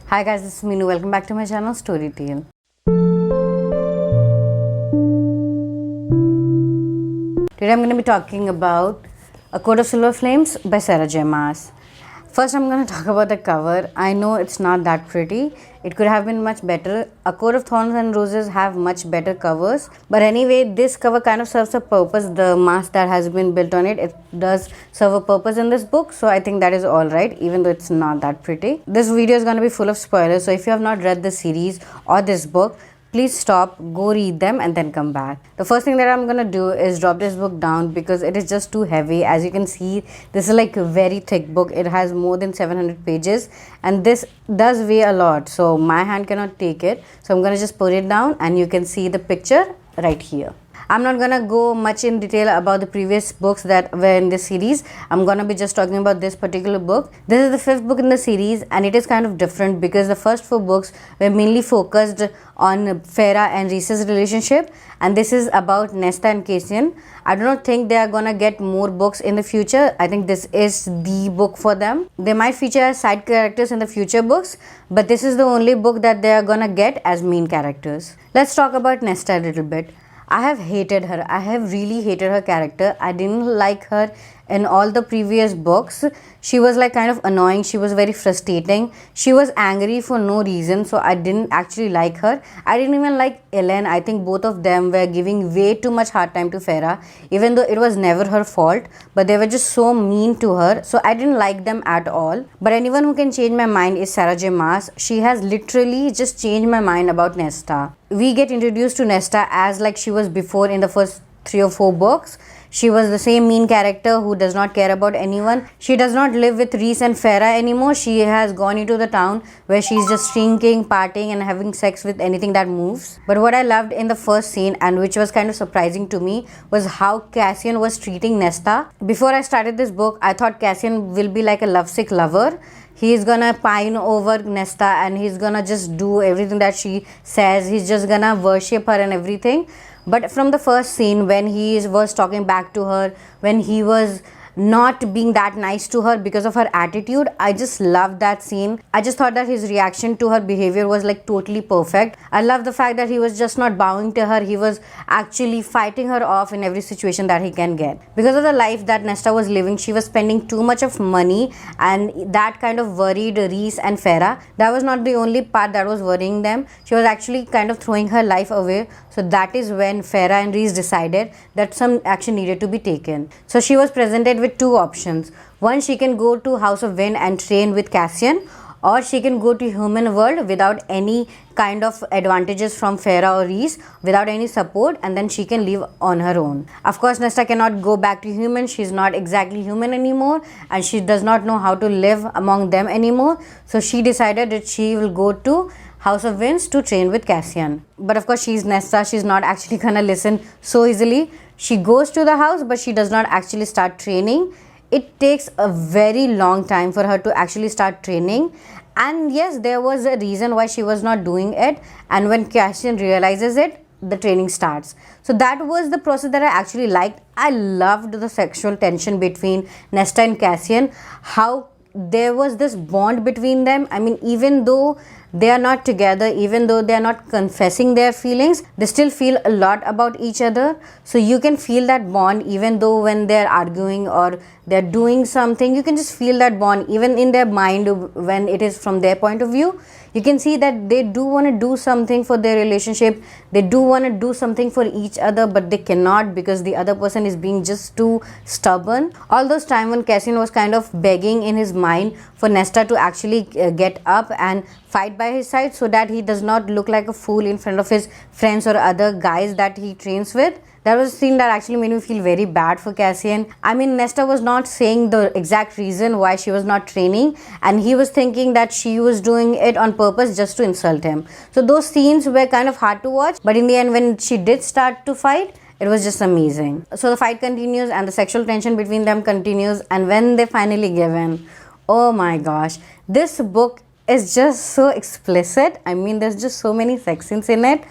Hi guys, this is Meenu. Welcome back to my channel Storytale. Today I'm going to be talking about A Court of Silver Flames by Sarah J. Maas. First I'm going to talk about the cover. I know it's not that pretty. It could have been much better. A Court of Thorns and Roses have much better covers. But anyway, this cover kind of serves a purpose. The mask that has been built on it, it does serve a purpose in this book. So I think that is alright, even though it's not that pretty. This video is going to be full of spoilers. So if you have not read the series or this book, please stop, go read them and then come back. The first thing that I'm gonna do is drop this book down because it is just too heavy. As you can see, this is like a very thick book. It has more than 700 pages and this does weigh a lot. So my hand cannot take it. So I'm gonna just put it down and you can see the picture right here. I'm not gonna go much in detail about the previous books that were in this series. I'm gonna be just talking about this particular book. This is the 5th book in the series and it is kind of different because the first 4 books were mainly focused on Feyre and Rhys's relationship, and this is about Nesta and Cassian. I do not think they are gonna get more books in the future. I think this is the book for them. They might feature as side characters in the future books, but this is the only book that they are gonna get as main characters. Let's talk about Nesta a little bit. I have hated her. I have really hated her character. I didn't like her in all the previous books. She was like kind of annoying. She was very frustrating. She was angry for no reason. So I didn't actually like her. I didn't even like Ellen. I think both of them were giving way too much hard time to Feyre, even though it was never her fault. But they were just so mean to her. So I didn't like them at all. But anyone who can change my mind is Sarah J. Maas. She has literally just changed my mind about Nesta. We get introduced to Nesta as like she was before in the first 3 or 4 books. She was the same mean character who does not care about anyone. She does not live with Rhys and Feyre anymore. She has gone into the town where she's just drinking, partying and having sex with anything that moves. But what I loved in the first scene, and which was kind of surprising to me, was how Cassian was treating Nesta. Before I started this book, I thought Cassian will be like a lovesick lover. He's gonna pine over Nesta and he's gonna just do everything that she says. He's just gonna worship her and everything. But from the first scene, when he was talking back to her, when he was not being that nice to her because of her attitude, I just loved that scene. I just thought that his reaction to her behavior was like totally perfect. I love the fact that he was just not bowing to her. He was actually fighting her off in every situation that he can get. Because of the life that Nesta was living, she was spending too much of money and that kind of worried Rhys and Feyre. That was not the only part that was worrying them. She was actually kind of throwing her life away. So that is when Feyre and Rhys decided that some action needed to be taken. So she was presented with 2 options. One, she can go to House of Wind and train with Cassian, or she can go to human world without any kind of advantages from Feyre or Rhys, without any support, and then she can live on her own. Of course, Nesta cannot go back to human. She's not exactly human anymore and she does not know how to live among them anymore. So she decided that she will go to House of Winds to train with Cassian. But of course, she's Nesta. She's not actually gonna listen so easily. She goes to the house, but she does not actually start training. It takes a very long time for her to actually start training. And yes, there was a reason why she was not doing it. And when Cassian realizes it, the training starts. So that was the process that I actually liked. I loved the sexual tension between Nesta and Cassian. How there was this bond between them. I mean, even though they are not together, even though they are not confessing their feelings, they still feel a lot about each other. So you can feel that bond even though when they're arguing or they're doing something, you can just feel that bond even in their mind when it is from their point of view. You can see that they do want to do something for their relationship. They do want to do something for each other, but they cannot because the other person is being just too stubborn. All those time when Cassian was kind of begging in his mind for Nesta to actually get up and fight by his side so that he does not look like a fool in front of his friends or other guys that he trains with. That was a scene that actually made me feel very bad for Cassian. I mean, Nesta was not saying the exact reason why she was not training, and he was thinking that she was doing it on purpose just to insult him. So those scenes were kind of hard to watch, but in the end when she did start to fight, it was just amazing. So the fight continues and the sexual tension between them continues, and when they finally give in, oh my gosh, this book is just so explicit. I mean, there's just so many sex scenes in it.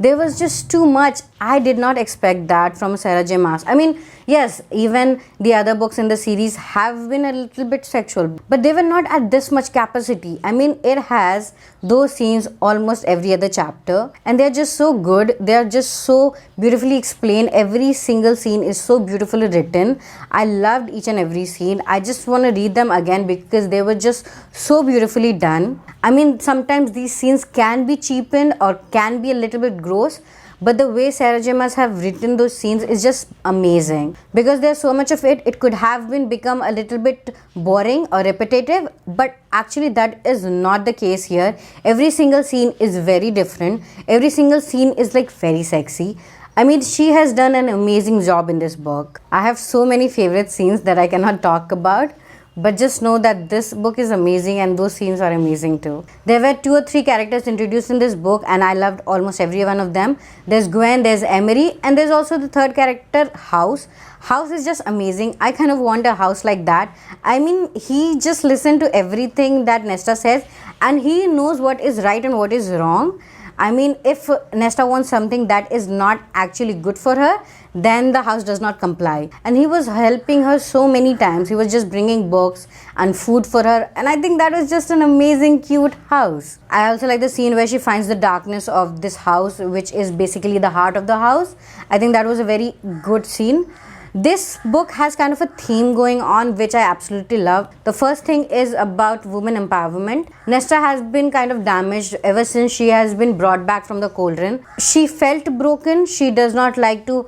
there was just too much. I did not expect that from Sarah J Maas. I mean, yes, even the other books in the series have been a little bit sexual, but they were not at this much capacity. I mean, it has those scenes almost every other chapter, and they're just so good. They're just so beautifully explained. Every single scene is so beautifully written. I loved each and every scene. I just want to read them again because they were just so beautifully done. I mean, sometimes these scenes can be cheapened or can be a little bit gross, but the way Sarah J Maas have written those scenes is just amazing. Because there's so much of it, it could have been become a little bit boring or repetitive, but actually that is not the case here. Every single scene is very different. Every single scene is like very sexy. I mean, she has done an amazing job in this book. I have so many favorite scenes that I cannot talk about, but just know that this book is amazing and those scenes are amazing too. There were 2 or 3 characters introduced in this book and I loved almost every one of them. There's Gwen, there's Emery, and there's also the third character, House. House is just amazing. I kind of want a house like that. I mean, he just listened to everything that Nesta says and he knows what is right and what is wrong. I mean, if Nesta wants something that is not actually good for her, then the house does not comply. And he was helping her so many times. He was just bringing books and food for her. And I think that was just an amazing, cute house. I also like the scene where she finds the darkness of this house, which is basically the heart of the house. I think that was a very good scene. This book has kind of a theme going on which I absolutely love. The first thing is about women empowerment. Nesta has been kind of damaged ever since she has been brought back from the cauldron. She felt broken. She does not like to,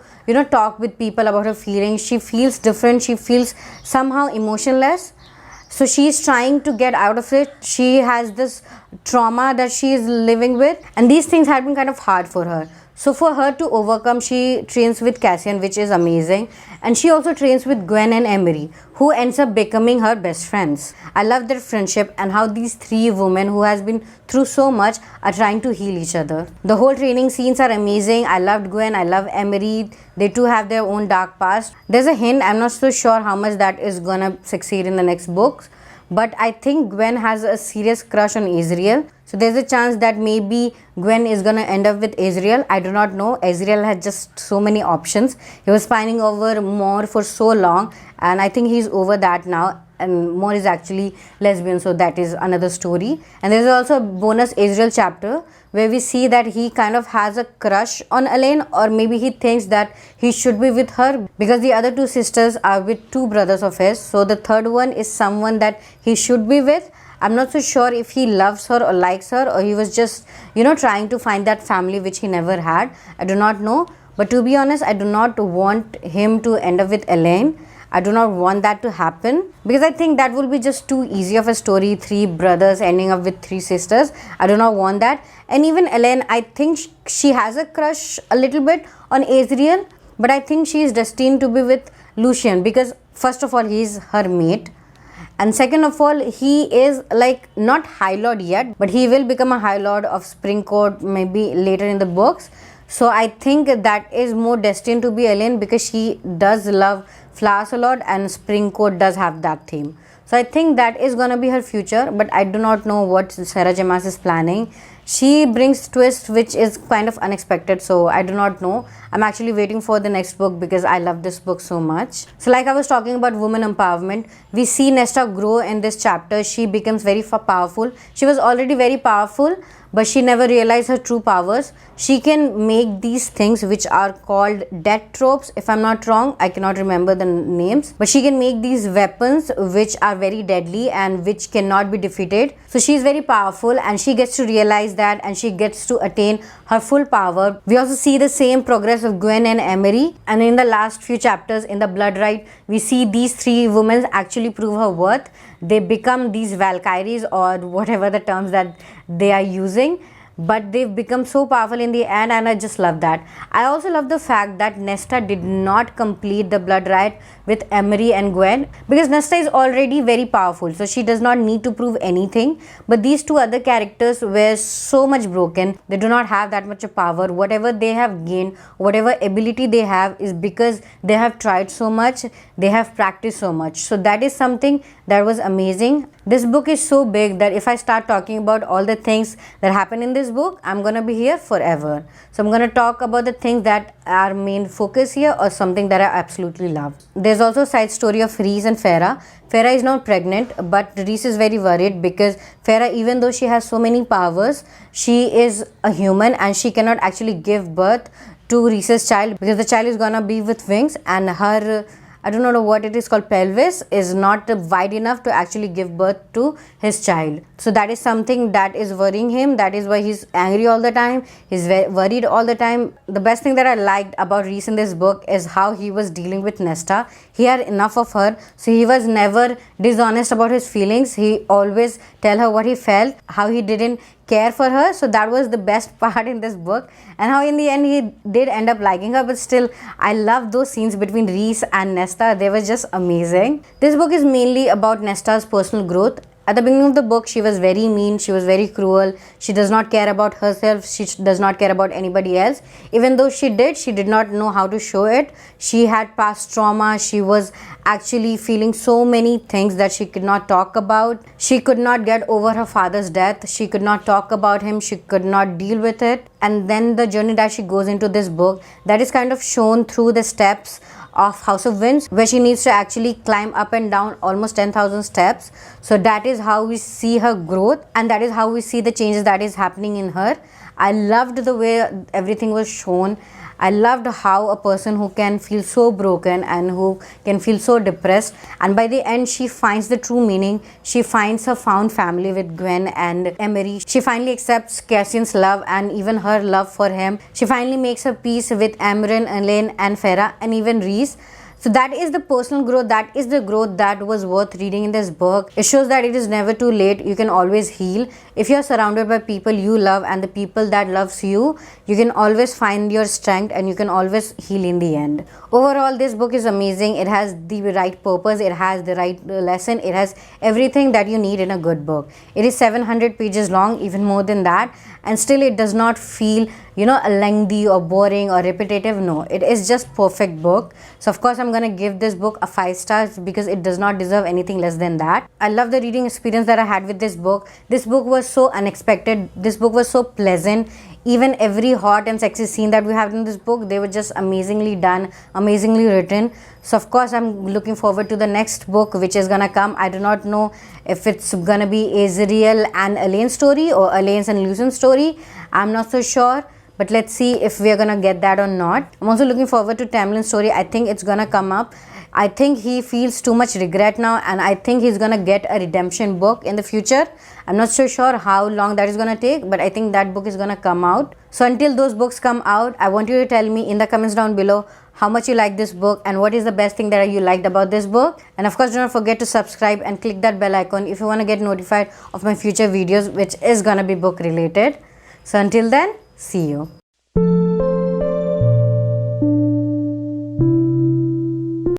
talk with people about her feelings. She feels different. She feels somehow emotionless. So she is trying to get out of it. She has this trauma that she is living with, and these things have been kind of hard for her. So for her to overcome, she trains with Cassian, which is amazing. And she also trains with Gwen and Emery, who ends up becoming her best friends. I love their friendship and how these 3 women who has been through so much are trying to heal each other. The whole training scenes are amazing. I loved Gwen, I love Emery. They too have their own dark past. There's a hint, I'm not so sure how much that is gonna succeed in the next books. But I think Gwen has a serious crush on Azriel. So there's a chance that maybe Gwen is gonna end up with Azriel. I do not know. Azriel had just so many options. He was pining over Mor for so long, and I think he's over that now. And Mor is actually lesbian, so that is another story. And there's also a bonus Azriel chapter where we see that he kind of has a crush on Elaine, or maybe he thinks that he should be with her because the other 2 sisters are with 2 brothers of his. So the third one is someone that he should be with. I'm not so sure if he loves her or likes her, or he was just, trying to find that family which he never had. I do not know. But to be honest, I do not want him to end up with Elaine. I do not want that to happen because I think that will be just too easy of a story. 3 brothers ending up with 3 sisters. I do not want that. And even Elaine, I think she has a crush a little bit on Azriel, but I think she is destined to be with Lucien because first of all, he is her mate. And second of all, he is like not High Lord yet, but he will become a High Lord of Spring Court maybe later in the books. So I think that is more destined to be Elaine because she does love flowers a lot and Spring Court does have that theme. So I think that is going to be her future, but I do not know what Sarah J Maas is planning. She brings twist which is kind of unexpected, so I do not know. I'm actually waiting for the next book because I love this book so much. So like I was talking about women empowerment, we see Nesta grow in this chapter. She becomes very powerful. She was already very powerful, but she never realized her true powers. She can make these things which are called death tropes, if I'm not wrong. I cannot remember the names, but she can make these weapons which are very deadly and which cannot be defeated. So she is very powerful and she gets to realize that and she gets to attain her full power. We also see the same progress of Gwen and Emery, and in the last few chapters in the Blood Rite, we see these 3 women actually prove her worth. They become these Valkyries or whatever the terms that they are using, but they've become so powerful in the end, and I just love that. I also love the fact that Nesta did not complete the Blood Rite with Emery and Gwen because Nesta is already very powerful, so she does not need to prove anything. But these 2 other characters were so much broken. They do not have that much of power. Whatever they have gained, whatever ability they have is because they have tried so much, they have practiced so much. So that is something that was amazing. This book is so big that if I start talking about all the things that happen in this this book, I'm gonna be here forever. So I'm gonna talk about the things that are main focus here or something that I absolutely love. There's also a side story of Reese and Farah. Farah is not pregnant, but Reese is very worried because Farah, even though she has so many powers, she is a human and she cannot actually give birth to Reese's child because the child is gonna be with wings and her, I don't know what it is called, pelvis is not wide enough to actually give birth to his child. So that is something that is worrying him. That is why he's angry all the time. He's worried all the time. The best thing that I liked about Reese in this book is how he was dealing with Nesta. He had enough of her, so he was never dishonest about his feelings. He always tell her what he felt, how he didn't care for her. So that was the best part in this book, and how in the end he did end up liking her. But still, I love those scenes between Reese and Nesta. They were just amazing. This book is mainly about Nesta's personal growth. At the beginning of the book, she was very mean, she was very cruel, she does not care about herself, she does not care about anybody else. Even though she did not know how to show it. She had past trauma, she was actually feeling so many things that she could not talk about. She could not get over her father's death, she could not talk about him, she could not deal with it. And then the journey that she goes into this book, that is kind of shown through the steps of House of Winds, where she needs to actually climb up and down almost 10,000 steps. So that is how we see her growth, and that is how we see the changes that is happening in her. I loved the way everything was shown. I loved how a person who can feel so broken and who can feel so depressed, and by the end she finds the true meaning. She finds her found family with Gwen and Emery. She finally accepts Cassian's love and even her love for him. She finally makes her peace with Amren, Elaine and Farah and even Reese. So that is the personal growth, that is the growth that was worth reading in this book. It shows that it is never too late. You can always heal. If you are surrounded by people you love and the people that loves you, you can always find your strength and you can always heal in the end. Overall, this book is amazing. It has the right purpose, it has the right lesson, it has everything that you need in a good book. It is 700 pages long, even more than that, and still it does not feel lengthy or boring or repetitive. No, it is just perfect book. So of course I'm gonna give this book a 5 stars because it does not deserve anything less than that. I love the reading experience that I had with this book. This book was so unexpected, this book was so pleasant. Even every hot and sexy scene that we have in this book, they were just amazingly done, amazingly written. So of course I'm looking forward to the next book which is gonna come. I do not know if it's gonna be Azriel and Elaine story or Elaine's and Lucian's story. I'm not so sure, but let's see if we're gonna get that or not. I'm also looking forward to Tamlin's story. I think it's gonna come up. I think he feels too much regret now, and I think he's gonna get a redemption book in the future. I'm not so sure how long that is gonna take, but I think that book is gonna come out. So until those books come out, I want you to tell me in the comments down below how much you like this book and what is the best thing that you liked about this book. And of course, do not forget to subscribe and click that bell icon if you want to get notified of my future videos, which is gonna be book related. So until then, see you.